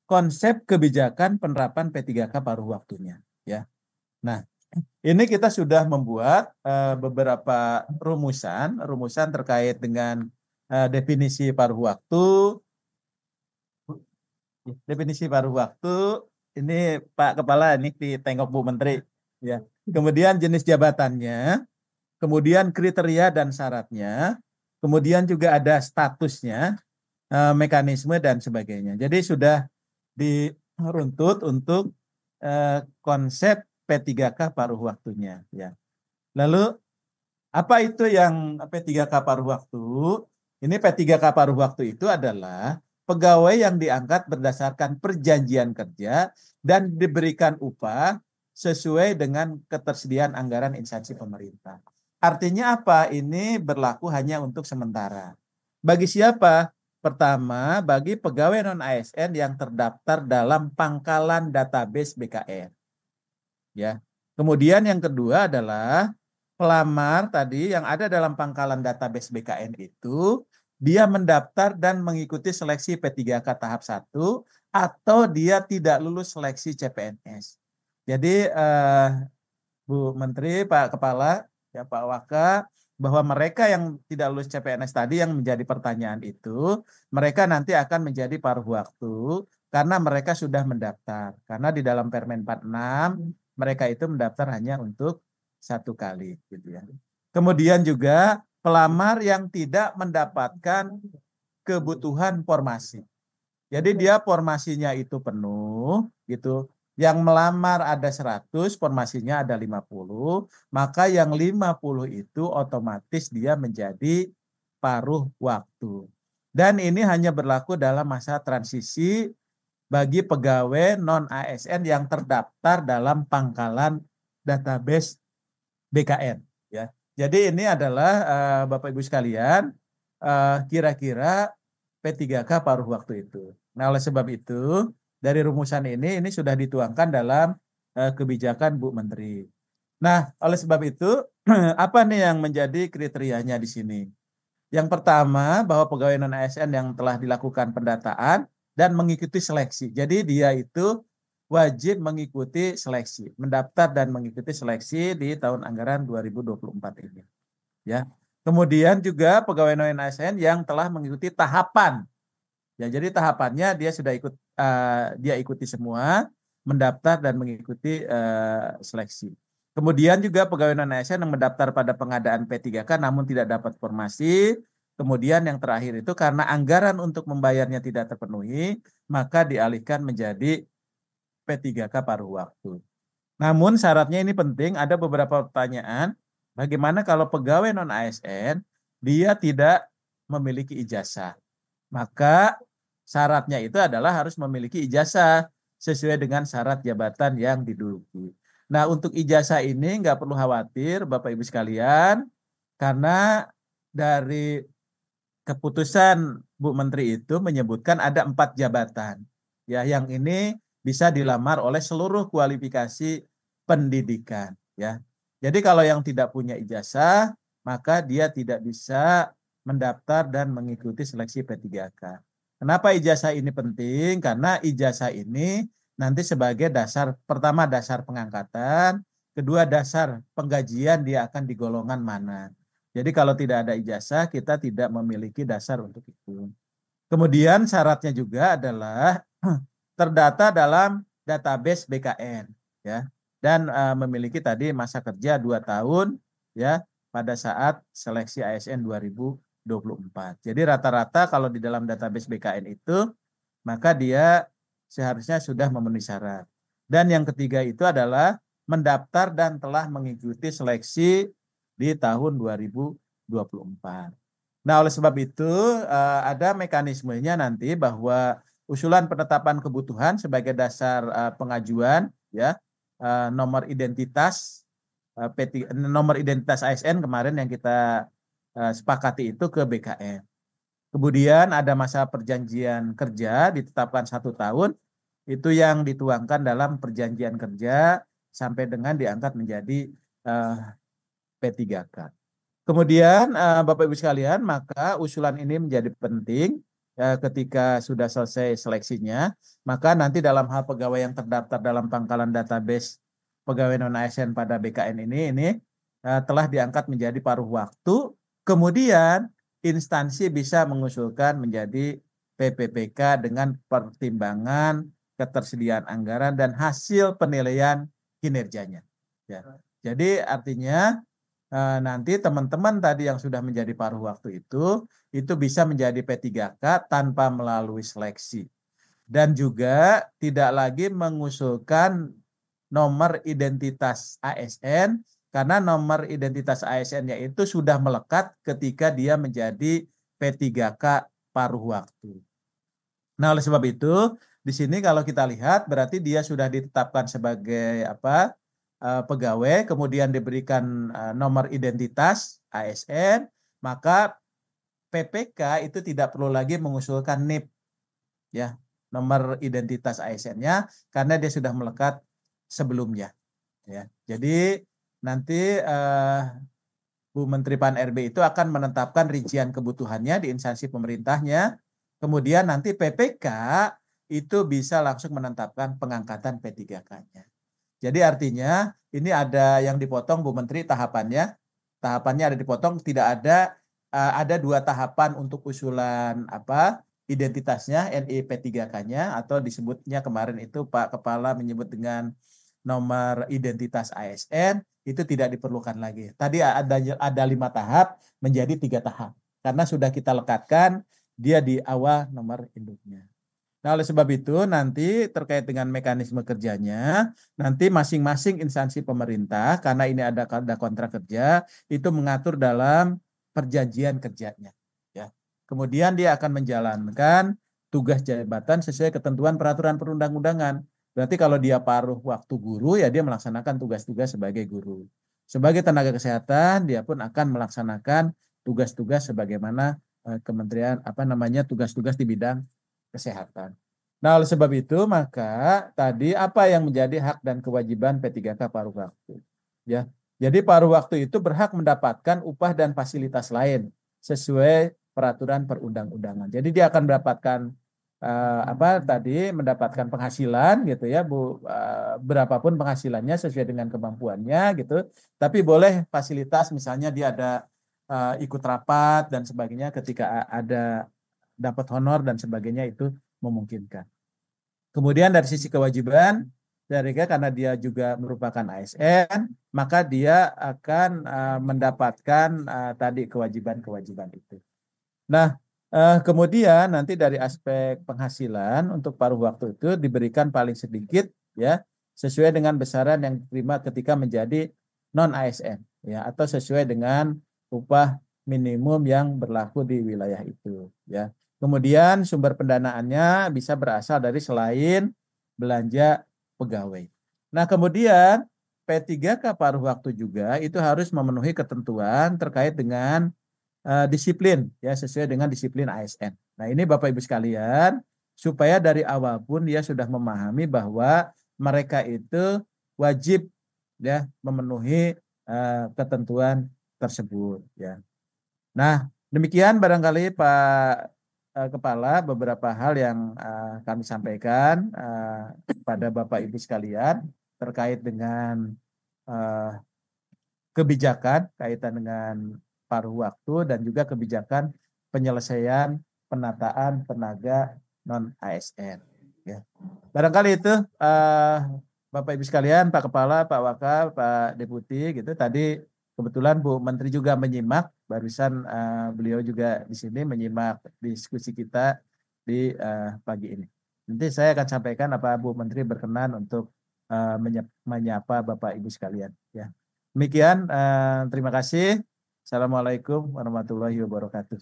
konsep kebijakan penerapan P3K paruh waktunya, ya. Nah, ini kita sudah membuat beberapa rumusan terkait dengan definisi paruh waktu. Definisi paruh waktu ini Pak Kepala ini ditengok Bu Menteri, ya. Kemudian jenis jabatannya, kemudian kriteria dan syaratnya, kemudian juga ada statusnya, mekanisme dan sebagainya. Jadi sudah diruntut untuk konsep P3K paruh waktunya, ya. Lalu apa itu yang P3K paruh waktu? Ini P3K paruh waktu itu adalah pegawai yang diangkat berdasarkan perjanjian kerja dan diberikan upah sesuai dengan ketersediaan anggaran instansi pemerintah. Artinya apa? Ini berlaku hanya untuk sementara. Bagi siapa? Pertama, bagi pegawai non-ASN yang terdaftar dalam pangkalan database BKN. Ya. Kemudian yang kedua adalah pelamar tadi yang ada dalam pangkalan database BKN itu dia mendaftar dan mengikuti seleksi P3K tahap 1 atau dia tidak lulus seleksi CPNS. Jadi Bu Menteri, Pak Kepala, ya Pak Waka, bahwa mereka yang tidak lulus CPNS tadi yang menjadi pertanyaan itu, mereka nanti akan menjadi paruh waktu karena mereka sudah mendaftar. Karena di dalam Permen 46 mereka itu mendaftar hanya untuk satu kali, gitu ya. Kemudian juga pelamar yang tidak mendapatkan kebutuhan formasi. Jadi dia formasinya itu penuh, gitu. Yang melamar ada 100, formasinya ada 50, maka yang 50 itu otomatis dia menjadi paruh waktu. Dan ini hanya berlaku dalam masa transisi bagi pegawai non-ASN yang terdaftar dalam pangkalan database BKN, ya. Jadi ini adalah Bapak Ibu sekalian, kira-kira P3K paruh waktu itu. Nah, oleh sebab itu dari rumusan ini sudah dituangkan dalam kebijakan Bu Menteri. Nah, oleh sebab itu apa nih yang menjadi kriterianya di sini? Yang pertama, bahwa pegawai non-ASN yang telah dilakukan pendataan dan mengikuti seleksi. Jadi dia itu wajib mengikuti seleksi, mendaftar dan mengikuti seleksi di tahun anggaran 2024 ini. Ya. Kemudian juga pegawai non-ASN yang telah mengikuti tahapan. Ya, jadi tahapannya dia sudah dia ikuti semua, mendaftar dan mengikuti seleksi. Kemudian juga pegawai non-ASN yang mendaftar pada pengadaan P3K namun tidak dapat formasi. Kemudian yang terakhir itu karena anggaran untuk membayarnya tidak terpenuhi, maka dialihkan menjadi P3K paruh waktu. Namun syaratnya ini penting, ada beberapa pertanyaan. Bagaimana kalau pegawai non-ASN dia tidak memiliki ijazah? Maka syaratnya itu adalah harus memiliki ijazah sesuai dengan syarat jabatan yang diduduki. Nah, untuk ijazah ini nggak perlu khawatir Bapak Ibu sekalian, karena dari keputusan Bu Menteri itu menyebutkan ada 4 jabatan. Ya, yang ini bisa dilamar oleh seluruh kualifikasi pendidikan. Ya, jadi kalau yang tidak punya ijazah, maka dia tidak bisa mendaftar dan mengikuti seleksi P3K. Kenapa ijazah ini penting? Karena ijazah ini nanti sebagai dasar, pertama dasar pengangkatan, kedua dasar penggajian dia akan di golongan mana. Jadi kalau tidak ada ijazah, kita tidak memiliki dasar untuk itu. Kemudian syaratnya juga adalah terdata dalam database BKN, ya, dan memiliki tadi masa kerja 2 tahun, ya, pada saat seleksi ASN 2024. Jadi rata-rata kalau di dalam database BKN itu, maka dia seharusnya sudah memenuhi syarat. Dan yang ketiga itu adalah mendaftar dan telah mengikuti seleksi di tahun 2024. Nah, oleh sebab itu ada mekanismenya nanti bahwa usulan penetapan kebutuhan sebagai dasar pengajuan, ya, nomor identitas nomor identitas ASN kemarin yang kita sepakati itu ke BKN. Kemudian ada masa perjanjian kerja ditetapkan 1 tahun, itu yang dituangkan dalam perjanjian kerja sampai dengan diangkat menjadi P3K. Kemudian Bapak Ibu sekalian, maka usulan ini menjadi penting ketika sudah selesai seleksinya, maka nanti dalam hal pegawai yang terdaftar dalam pangkalan database pegawai non ASN pada BKN ini telah diangkat menjadi paruh waktu, kemudian instansi bisa mengusulkan menjadi PPPK dengan pertimbangan ketersediaan anggaran dan hasil penilaian kinerjanya. Ya. Jadi artinya nanti teman-teman tadi yang sudah menjadi paruh waktu itu bisa menjadi P3K tanpa melalui seleksi. Dan juga tidak lagi mengusulkan nomor identitas ASN, karena nomor identitas ASN-nya itu sudah melekat ketika dia menjadi P3K paruh waktu. Nah, oleh sebab itu, di sini kalau kita lihat berarti dia sudah ditetapkan sebagai pegawai, kemudian diberikan nomor identitas ASN, maka PPK itu tidak perlu lagi mengusulkan NIP, ya, nomor identitas ASN-nya, karena dia sudah melekat sebelumnya. Ya, jadi nanti Bu Menteri Pan-RB itu akan menetapkan rincian kebutuhannya di instansi pemerintahnya. Kemudian nanti PPK itu bisa langsung menetapkan pengangkatan P3K-nya. Jadi artinya ini ada yang dipotong Bu Menteri tahapannya. Tahapannya ada dipotong, tidak ada 2 tahapan untuk usulan identitasnya NIP P3K-nya, atau disebutnya kemarin itu Pak Kepala menyebut dengan nomor identitas ASN, itu tidak diperlukan lagi. Tadi ada 5 tahap menjadi 3 tahap karena sudah kita lekatkan dia di awal nomor induknya. Nah, oleh sebab itu nanti terkait dengan mekanisme kerjanya, nanti masing-masing instansi pemerintah, karena ini ada kontrak kerja, itu mengatur dalam perjanjian kerjanya. Ya. Kemudian dia akan menjalankan tugas jabatan sesuai ketentuan peraturan perundang-undangan. Berarti kalau dia paruh waktu guru, ya dia melaksanakan tugas-tugas sebagai guru. Sebagai tenaga kesehatan, dia pun akan melaksanakan tugas-tugas sebagaimana kementerian tugas-tugas di bidang kesehatan. Nah, oleh sebab itu maka tadi apa yang menjadi hak dan kewajiban P3K paruh waktu? Ya. Jadi paruh waktu itu berhak mendapatkan upah dan fasilitas lain sesuai peraturan perundang-undangan. Jadi dia akan mendapatkan mendapatkan penghasilan gitu ya, Bu, berapapun penghasilannya sesuai dengan kemampuannya gitu. Tapi boleh fasilitas, misalnya dia ada ikut rapat dan sebagainya ketika ada dapat honor dan sebagainya, itu memungkinkan. Kemudian dari sisi kewajiban, karena dia juga merupakan ASN, maka dia akan mendapatkan tadi kewajiban-kewajiban itu. Nah, kemudian nanti dari aspek penghasilan untuk paruh waktu itu diberikan paling sedikit ya, sesuai dengan besaran yang diterima ketika menjadi non ASN ya, atau sesuai dengan upah minimum yang berlaku di wilayah itu ya. Kemudian sumber pendanaannya bisa berasal dari selain belanja pegawai. Nah, kemudian P3K paruh waktu juga itu harus memenuhi ketentuan terkait dengan disiplin ya, sesuai dengan disiplin ASN. Nah, ini Bapak Ibu sekalian, supaya dari awal pun dia sudah memahami bahwa mereka itu wajib ya memenuhi ketentuan tersebut ya. Nah, demikian barangkali Pak Kepala beberapa hal yang kami sampaikan kepada Bapak Ibu sekalian terkait dengan kebijakan kaitan dengan paruh waktu dan juga kebijakan penyelesaian penataan tenaga non ASN. Ya. Barangkali itu Bapak Ibu sekalian, Pak Kepala, Pak Wakil, Pak Deputi, gitu. Tadi kebetulan Bu Menteri juga menyimak, barusan beliau juga di sini menyimak diskusi kita di pagi ini. Nanti saya akan sampaikan apa Bu Menteri berkenan untuk menyapa Bapak Ibu sekalian. Ya. Demikian, terima kasih. Assalamualaikum warahmatullahi wabarakatuh.